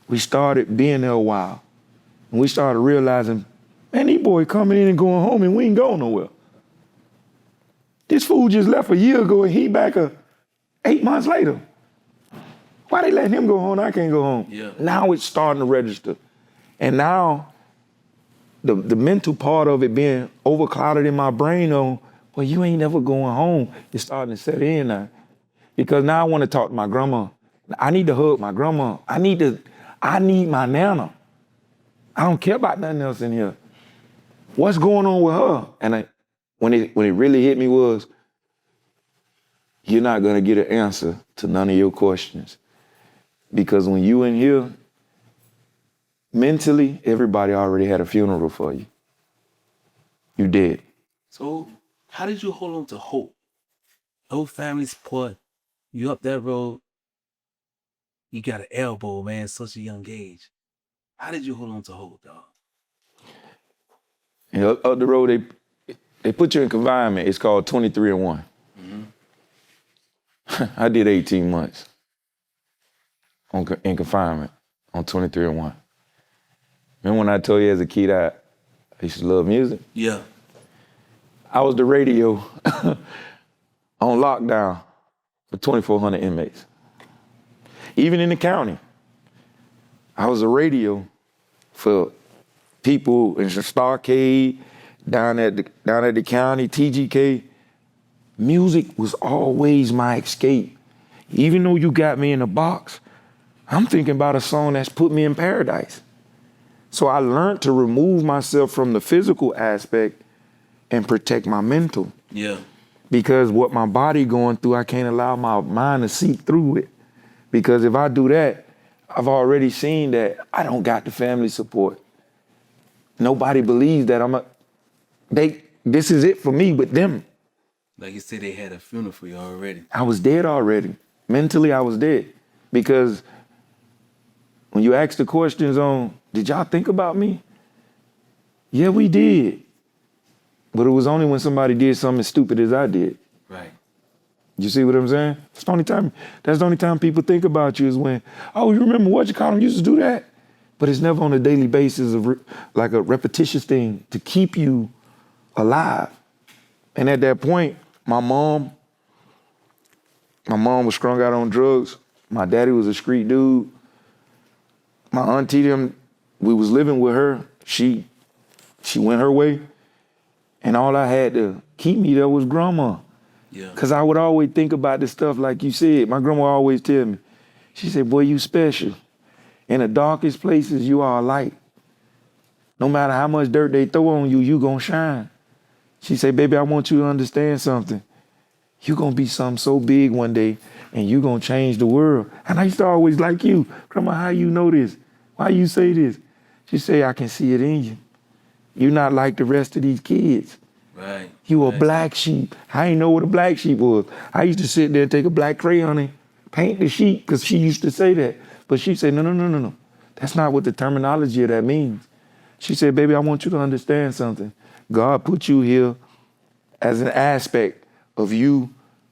we started being there a while. And we started realizing, man, these boys coming in and going home and we ain't going nowhere. This fool just left a year ago and he back 8 months later. Why they letting him go home? I can't go home. Yeah. Now it's starting to register. And now the mental part of it being overclouded in my brain on, well, you ain't never going home. It's starting to set in now. Because now I want to talk to my grandma. I need to hug my grandma. I need my nana. I don't care about nothing else in here. What's going on with her? And when it really hit me was, you're not gonna get an answer to none of your questions. Because when you in here, mentally, everybody already had a funeral for you. You did. So how did you hold on to hope? No family support. You up that road. You got an elbow, man, such a young age. How did you hold on to hope, dog? And up the road, they put you in confinement. It's called 23-1. Mm-hmm. I did 18 months in confinement on 23-1. Remember when I told you as a kid I used to love music? Yeah. I was the radio on lockdown for 2,400 inmates. Even in the county, I was a radio for people in Starcade, down at the county, TGK. Music was always my escape. Even though you got me in a box, I'm thinking about a song that's put me in paradise. So I learned to remove myself from the physical aspect and protect my mental. Yeah. Because what my body going through, I can't allow my mind to seep through it. Because if I do that, I've already seen that I don't got the family support. Nobody believes that this is it for me with them. Like you said, they had a funeral for you already. I was dead already. Mentally, I was dead. Because when you ask the questions on, did y'all think about me? Yeah, we did. But it was only when somebody did something as stupid as I did. Right. You see what I'm saying? That's the only time people think about you is when, oh, you remember what you call them used to do that? But it's never on a daily basis of like a repetitious thing to keep you alive. And at that point, my mom was strung out on drugs. My daddy was a street dude. My auntie, we was living with her. She went her way. And all I had to keep me there was grandma. Yeah. Cause I would always think about this stuff like you said. My grandma always tell me, she said, boy, you special. In the darkest places, you are a light. No matter how much dirt they throw on you, you gonna shine. She said, baby, I want you to understand something. You gonna be something so big one day and you gonna change the world. And I used to always like you. Grandma, how you know this? Why you say this? She said, I can see it in you. You're not like the rest of these kids. Right. You a black sheep. I ain't know what a black sheep was. I used to sit there and take a black crayon and paint the sheep because she used to say that. But she said, no. That's not what the terminology of that means. She said, baby, I want you to understand something. God put you here as an aspect of you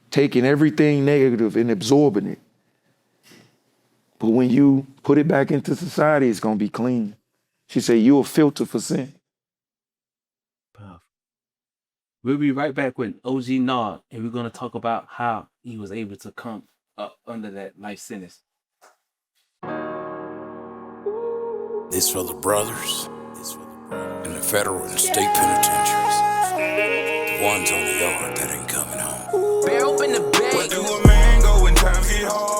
taking everything negative and absorbing it. But when you put it back into society, it's going to be clean. She said, you're a filter for sin. We'll be right back with OG Nard, and we're going to talk about how he was able to come up under that life sentence. This for the brothers in the federal and state penitentiaries. The ones on the yard that ain't coming home. Bear open the bag. Where do a man go when times get hard?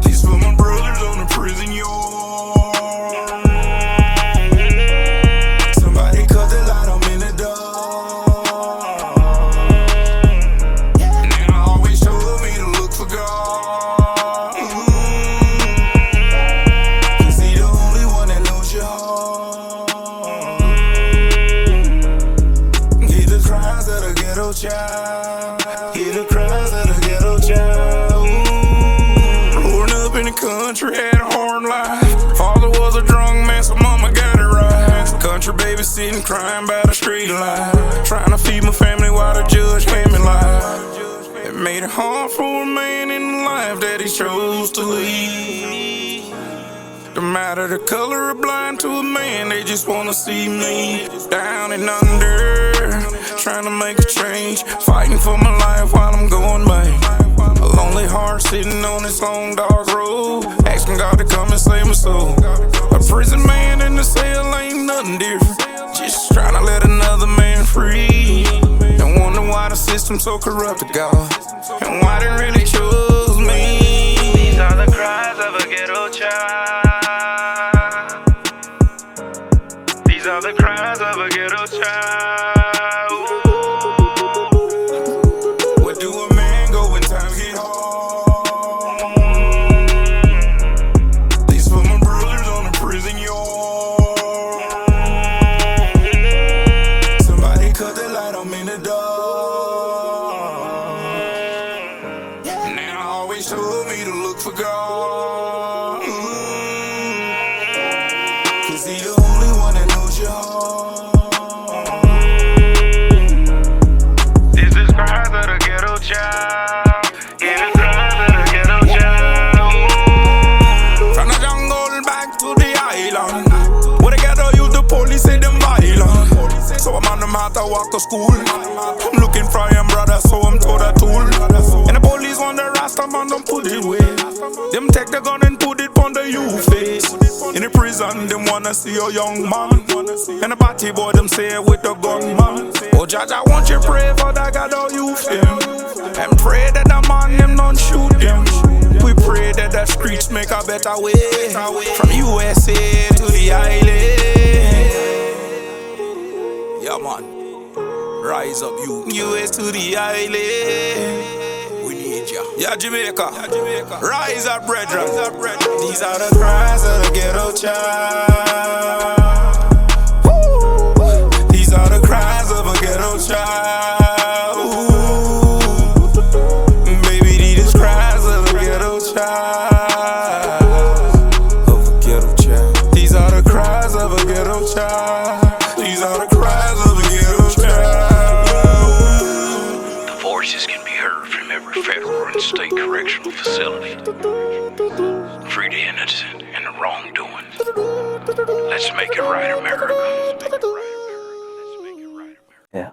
These for my brothers on the prison yard. Somebody cut the light, I'm in the dark. Now always told me to look for God. Cause he the only one that knows your heart. Hear the cries of the ghetto child. Hear the cries of the ghetto child. Growing up in the country, had a hard life. Father was a drunk man, so mama got it right. Country baby sitting crying by the street light. Trying to feed my family while the judge came in life. It made it hard for a man in life that he chose to lead. No matter the color or blind to a man, they just wanna see me down and under, trying to make a change, fighting for my life while I'm going back. A lonely heart sitting on this long dark road, asking God to come and save my soul. A prison man in the cell ain't nothing different, just trying to let another man free. And wonder why the system's so corrupted, God, and why they really chose me. These are the cries of a ghetto child. These are the cries of a ghetto child. Where do a man go when times get hard? These for my brothers on the prison yard. Somebody cut the light, I'm in the dark. Now always told me to look for God. Cause he the only one that knows your heart. This is cries of the ghetto child. Yeah, the cries of the ghetto child. From the jungle back to the island, where the ghetto use the police say them violent. So I'm on the mat, I walk to school. I'm looking for him brother, so I'm told a tool. And the police want the Rasta man, don't put it away. Them take the gun and put it on the youth face. In the prison, them wanna see a young man. And the party boy, them say with the gun man. Oh Judge, I want you pray for that God all you feel. And pray that the man them don't shoot them. We pray that the streets make a better way. From USA to the island. Yeah man, rise up you. US to the island. We need ya. Yeah Jamaica, rise up brethren. These are the cries of the ghetto child. These are the cries of a ghetto child. Baby, these cries of a ghetto child. Garden State Correctional Facility. Free the innocent and the wrongdoing. Let's make it right, America. Yeah.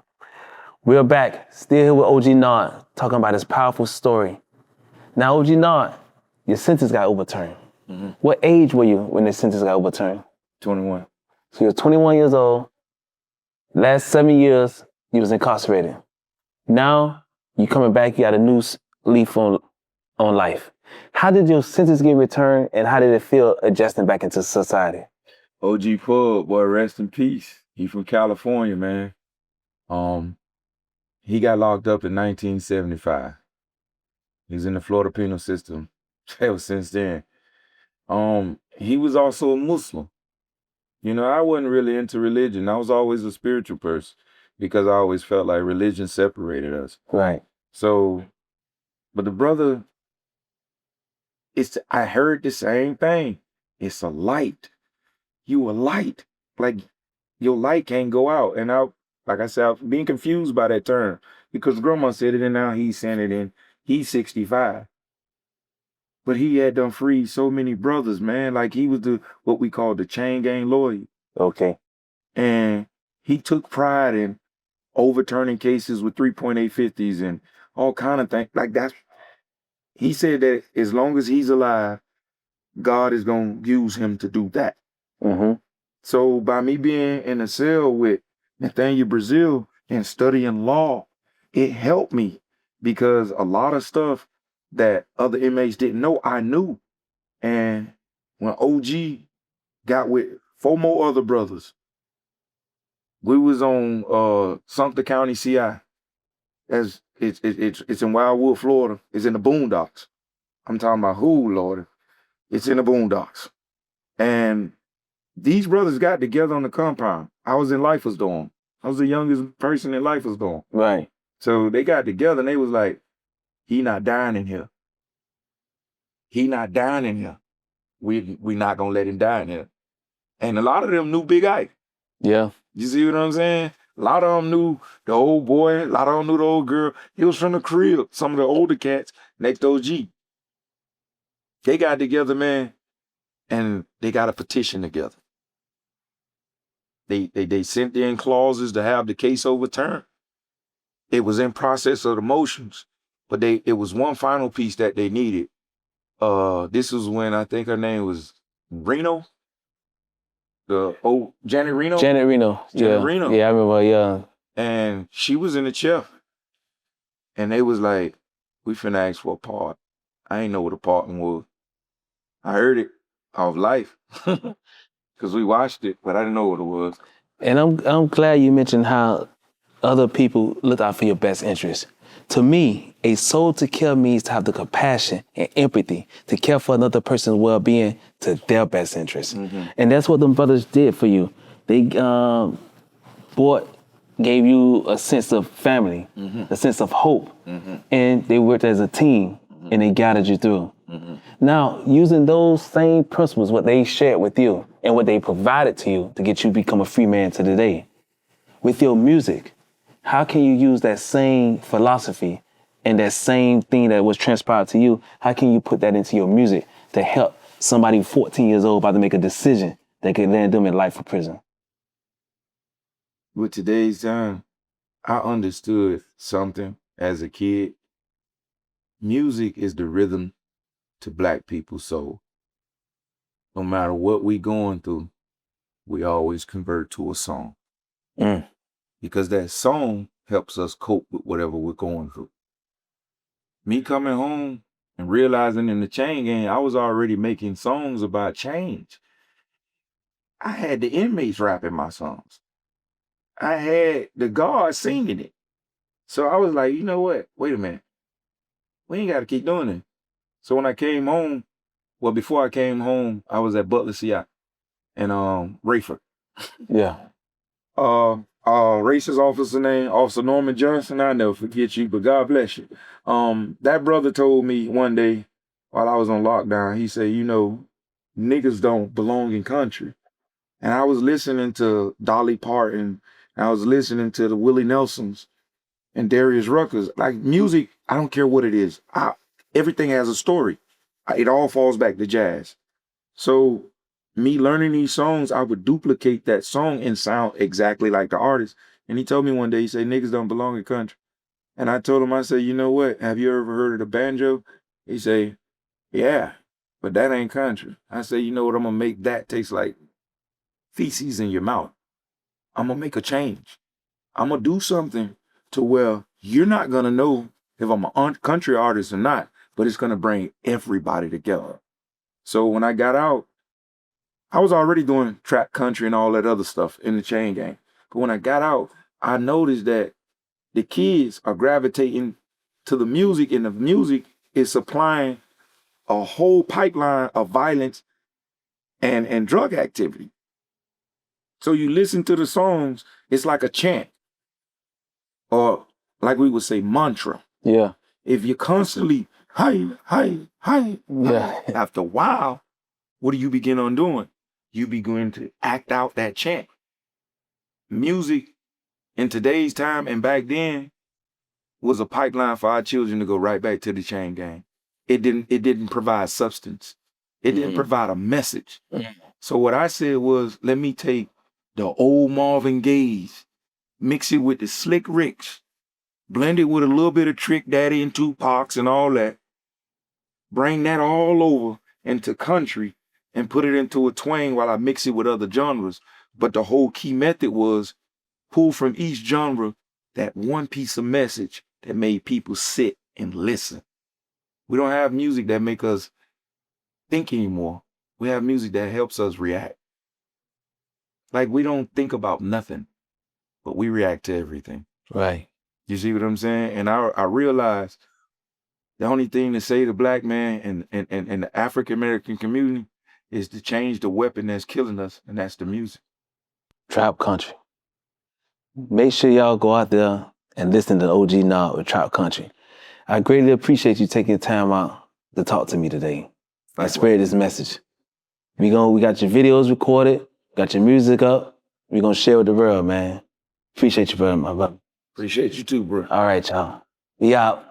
We're back, still here with OG Nard, talking about his powerful story. Now, OG Nard, your sentence got overturned. What age were you when the sentence got overturned? 21. So you're 21 years old. Last 7 years, you was incarcerated. Now, you coming back, you got a new leaf on life. How did your sentence get returned, and how did it feel adjusting back into society? OG Pub, boy, rest in peace. He from California, man. He got locked up in 1975. He's in the Florida penal system ever since then. He was also a Muslim. You know, I wasn't really into religion. I was always a spiritual person because I always felt like religion separated us. Right. So, but the brother, I heard the same thing. It's a light. You a light. Like, your light can't go out. And like I said, I'm being confused by that term because grandma said it and now he's saying it and he's 65. But he had done freed so many brothers, man. Like he was what we call the chain gang lawyer. Okay. And he took pride in overturning cases with 3.850s and all kind of things. Like he said that as long as he's alive, God is going to use him to do that. Mm-hmm. So by me being in a cell with Nathaniel Brazil and studying law, it helped me because a lot of stuff that other inmates didn't know, I knew. And when OG got with 4 more other brothers, we was on Sumter County CI. As it's in Wildwood, Florida. It's in the boondocks. I'm talking about who, Lord? It's in the boondocks. And these brothers got together on the compound. I was in Lifer's dorm. I was the youngest person in Lifer's dorm. Right. So they got together and they was like, he not dying in here. He not dying in here. We not gonna let him die in here. And a lot of them knew Big Ike. Yeah. You see what I'm saying? A lot of them knew the old boy. A lot of them knew the old girl. He was from the crib. Some of the older cats next to OG. They got together, man, and they got a petition together. They sent in clauses to have the case overturned. It was in process of the motions, but it was one final piece that they needed. This was when I think her name was Reno. Janet Reno? Janet Reno. Janet Reno. Yeah, I remember, yeah. And she was in the chair. And they was like, we finna ask for a pardon. I ain't know what a pardon was. I heard it off Life. Because we watched it, but I didn't know what it was. And I'm glad you mentioned how other people look out for your best interest. To me, a soul to care means to have the compassion and empathy to care for another person's well-being to their best interest. Mm-hmm. And that's what them brothers did for you. They gave you a sense of family, a sense of hope, and they worked as a team, and they guided you through. Now, using those same principles, what they shared with you and what they provided to you to get you to become a free man to today, with your music, how can you use that same philosophy and that same thing that was transpired to you, how can you put that into your music to help somebody 14 years old about to make a decision that could land them in life for prison? With today's time, I understood something as a kid. Music is the rhythm to Black people's soul. No matter what we going through, we always convert to a song. Because that song helps us cope with whatever we're going through. Me coming home and realizing in the chain gang, I was already making songs about change. I had the inmates rapping my songs. I had the guards singing it. So I was like, you know what? Wait a minute. We ain't got to keep doing it. So when I came home, well, before I came home, I was at Butler CI and Rayford. Yeah. Racist officer named Officer Norman Johnson. I'll never forget you, but God bless you. That brother told me one day while I was on lockdown, he said, you know, niggas don't belong in country. And I was listening to Dolly Parton, and I was listening to the Willie Nelsons and Darius Ruckers. Like music, I don't care what it is. everything has a story. It all falls back to jazz. So me learning these songs, I would duplicate that song and sound exactly like the artist. And he told me one day, he said, niggas don't belong in country. And I told him, I said, you know what? Have you ever heard of the banjo? He said, yeah, but that ain't country. I said, you know what? I'm going to make that taste like feces in your mouth. I'm going to make a change. I'm going to do something to where you're not going to know if I'm a country artist or not, but it's going to bring everybody together. So when I got out, I was already doing trap country and all that other stuff in the chain gang. But when I got out, I noticed that the kids are gravitating to the music, and the music is supplying a whole pipeline of violence and drug activity. So you listen to the songs, it's like a chant, or like we would say, mantra. Yeah. If you're constantly, hi, Yeah. after a while, what do you begin on doing? You begin to act out that chant. Music in today's time and back then was a pipeline for our children to go right back to the chain gang. It didn't provide substance. It didn't provide a message. So what I said was, let me take the old Marvin Gaye's, mix it with the Slick Ricks, blend it with a little bit of Trick Daddy and Tupac's and all that, bring that all over into country and put it into a twang while I mix it with other genres. But the whole key method was pull from each genre that one piece of message that made people sit and listen. We don't have music that make us think anymore. We have music that helps us react. Like, we don't think about nothing, but we react to everything. Right. You see what I'm saying? And I realized the only thing to say to black man and the African-American community is to change the weapon that's killing us, and that's the music. Trap country. Make sure y'all go out there and listen to OG Nard with Trap Country. I greatly appreciate you taking time out to talk to me today and spread this message. We got your videos recorded, got your music up. We're going to share with the world, man. Appreciate you, brother, my brother. Appreciate you too, bro. All right, y'all. We out.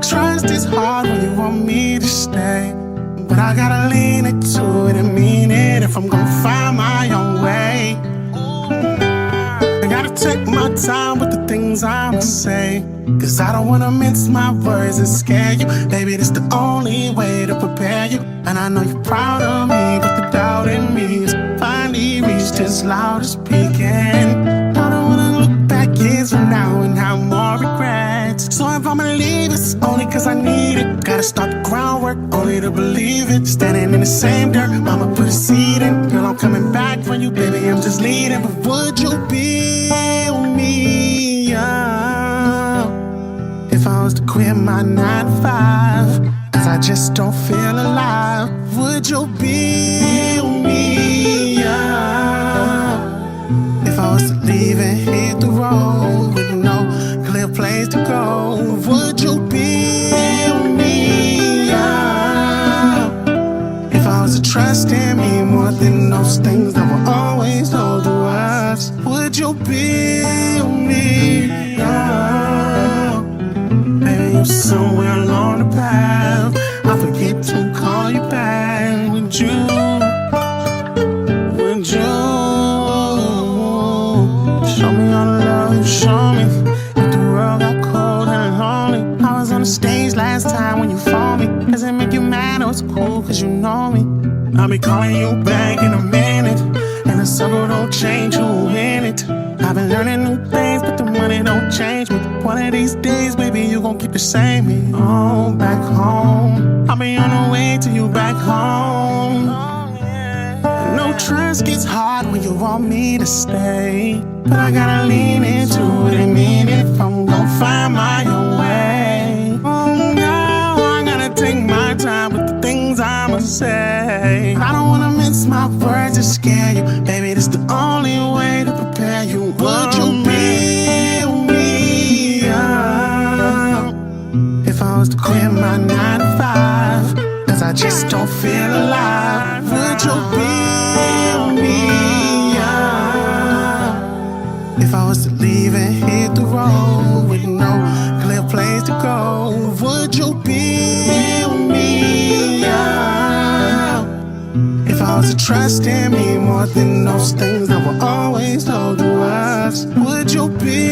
Trust is hard when you want me to stay, but I gotta lean into it and mean it if I'm gonna find my own way. I gotta take my time with the things I'ma say, cause I don't wanna mince my words and scare you. Baby, this the only way to prepare you. And I know you're proud of me, but the doubt in me is finally reached its loudest peak. And I don't wanna look back years from now and have more regrets. So if I'ma leave, it's only cause I need it. Gotta start the groundwork, only to believe it. Standing in the same dirt, I'ma put a seed in. Girl, I'm coming back for you, baby, I'm just leading. But would you build me up if I was to quit my 9 to 5? Cause I just don't feel alive. Would you build me up if I was to leave and hit the road with no clear place to go? Would you build me up if I was to trust in me more than those things that were always told to us? Would you build me up? Baby, you're somewhere along the path, I forget to call you back. Would you? Show me all the love you show me. If the world got cold and lonely, I was on the stage last time when you phoned me. Does it make you mad or it's cool cause you know me? I'll be calling you back in a minute, and the circle don't change who in it. I've been learning new things, but the money don't change me. One of these days, baby, you gon' keep the same me. Oh, back home, I'll be on the way to you back home. No trust gets hard when you want me to stay, but I gotta lean into it and mean it if I'm gon' find my own way. Oh no, I gotta take my time with the things I'ma say. I don't wanna mince my words to scare you, baby, this the only way to prepare you. Would you build me up If I was to leave and hit the road with no clear place to go, would you be with me? Yeah. If I was to trust in me more than those things that were always told to us, would you be